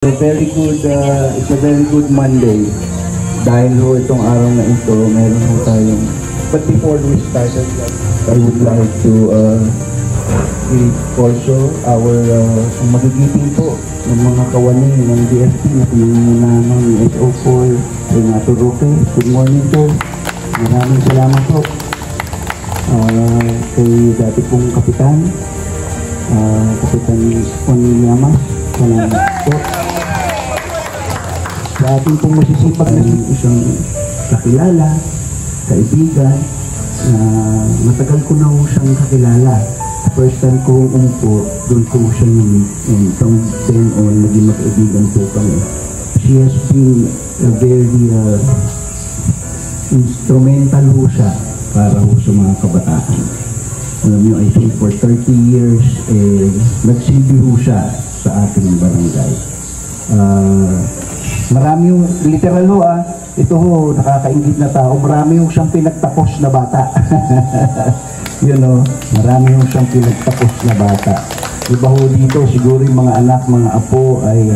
It's a very good Monday. Dahil ho itong araw na ito, meron ho tayong... But before we started, I would like to greet also our magigiting po ng mga kawani ng DFP, yung muna ng SO4, Renato Roque. Good morning po. Maraming salamat po. Kay dati pong Kapitan, Kapitan Onyama. Salamat po. Sa ating pong masisipag na isang kakilala, kaibigan, na matagal ko na ho siyang kakilala. First time ko umupo, doon ko siya nung from then on, naging magkaibigan po kami. She has been a very instrumental ho siya para ho sa mga kabataan. Alam niyo, I think for 30 years, nagsilbi ho siya sa ating barangay. Marami yung, literal ho ito ho, nakakaingit na tao, marami yung siyang pinagtapos na bata. You know, marami yung siyang pinagtapos na bata. Iba ho dito, siguro yung mga anak, mga apo ay,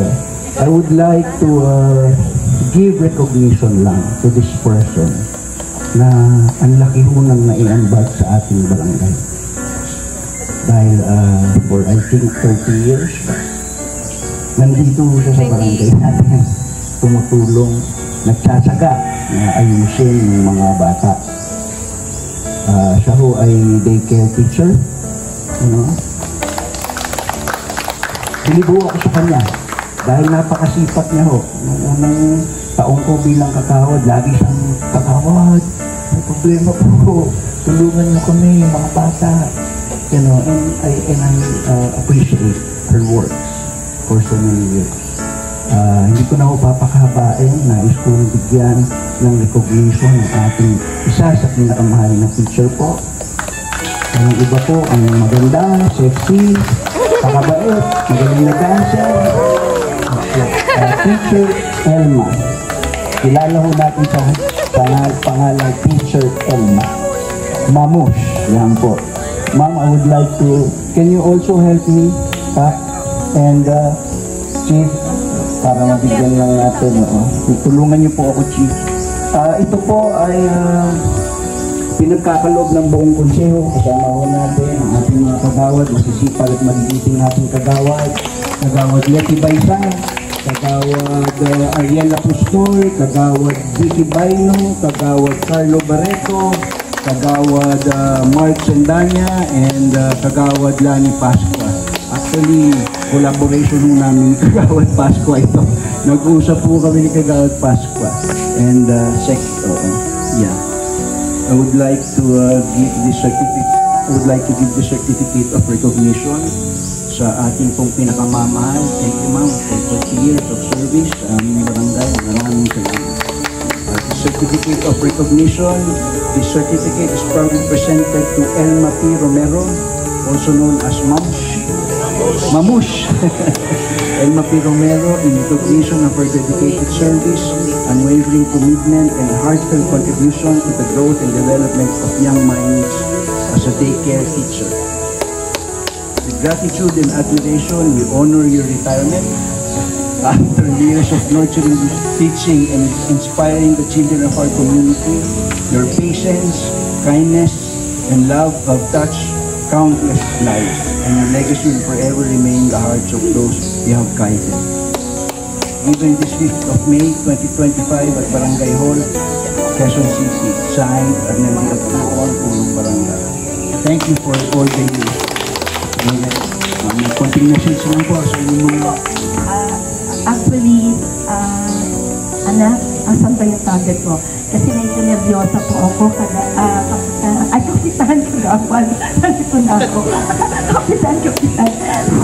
I would like to give recognition lang to this person na ang laki ho nang naiambag sa ating barangay. Dahil for I think 30 years, nandito ho siya sa barangay natin. Tumutulong, nagtsatsaga na ayusin ng mga bata. Siya ho ay daycare teacher. Sinibuo ako sa kanya dahil napakasipat niya ho. Noong unang taong ko bilang kakawad, lagi siyang kakawad. May problema po. Tulungan niyo kami, mga bata. And I appreciate her works for so many years. Hindi ko na ho papakahabain, nais kong bigyan ng recognition ng ating isa sa pinakamahal na teacher po. Ang iba po ang maganda, sexy, pakabait, magaling na dancer. Teacher Elma. Kilala ho natin sa pangalan Teacher Elma. Mamush, yan po. Ma'am, I would like to, can you also help me, Pak? And Chief, para mabigyan lang natin, tulungan niyo po ako, Chief. Ito po ay pinagkakaloob ng buong konseho. Kasama ho natin ang ating mga kagawad, masisipag at magigiting nating kagawad. Kagawad Letty Baysan, kagawad Ariela Pustoy, kagawad Vicky Baino, kagawad Carlo Barreto, kagawad Mark Sendanya, and kagawad Lani Pascua. Actually, collaboration ho namin ni Kagawad Pascua ito. Nag-uusap po kami ni Kagawad Pascua. And yeah. I would like to give the certificate of recognition sa ating pong pinakamamahal. Thank you, ma'am, for 40 years of service sa aming barangay. Maraming salamat. The certificate of recognition. The certificate is proudly presented to Elma P. Romero, also known as Mamush. Elma P. Romero, in recognition of her dedicated service, unwavering commitment, and heartfelt contribution to the growth and development of young minds as a daycare teacher. With gratitude and admiration, we honor your retirement. After years of nurturing, teaching, and inspiring the children of our community, your patience, kindness, and love have touched countless lives, and your legacy will forever remain in the hearts of those you have guided. Given this 5th of May, 2025 at Barangay Hall, Quezon City, signed Arnel Agtuon, Pulong Barangay. Thank you for all the years. Konting message lang po sa inyong mga... Actually, anak, asan ba yung target ko? Kasi naikineryosa po ako, kapitan ko na ako. Nandito na ako. Kapitan.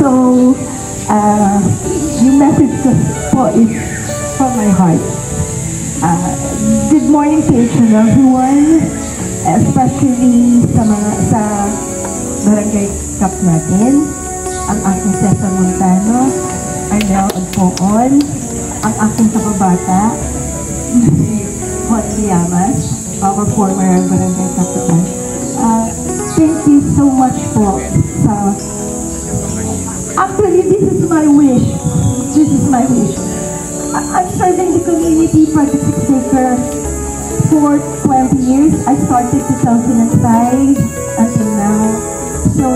So, yung message ko po is from my heart. Good morning to each and everyone, especially sa barangay Cup natin, ang aking Cesar Montano, Arnel Agtuon, ang aking kababata, si Juan Llamas, our former barangay Kapitan. Thank you so much po sa... Actually, this is my wish. This is my wish. I'm serving the community for the Sixtaker for 20 years. I started 2005 until now. So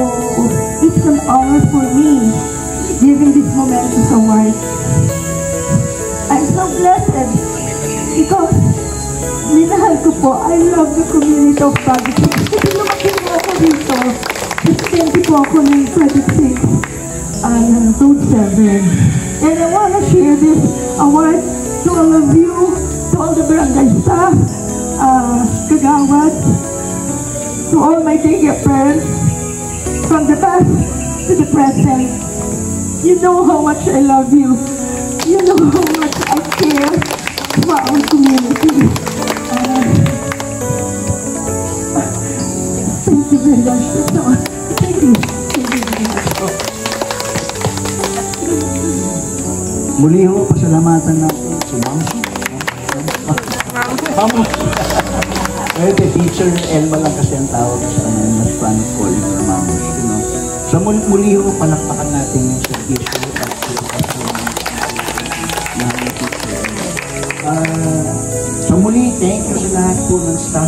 it's an honor for me giving this momentous award. I'm so blessed because minahal ko po. I love the community of Baguio City. Kasi lumaki po ako dito. Presidente po ako ng 26 Road 7. And I want to share this award to all of you, to all the barangay staff, kagawad, to all my daycare parents, from the past to the present. You know how much I love you. You know how much I care for our community. Thank you very much. Thank you. Thank you very much. Muli ho, pasalamatan natin si Ma'am. Pwede, teacher Elma lang kasi ang tawag sa ano, na Spanish call for Ma'am. You know? So muli ho, palakpakan natin yung servisyo at sa muli, thank you sa lahat po ng staff.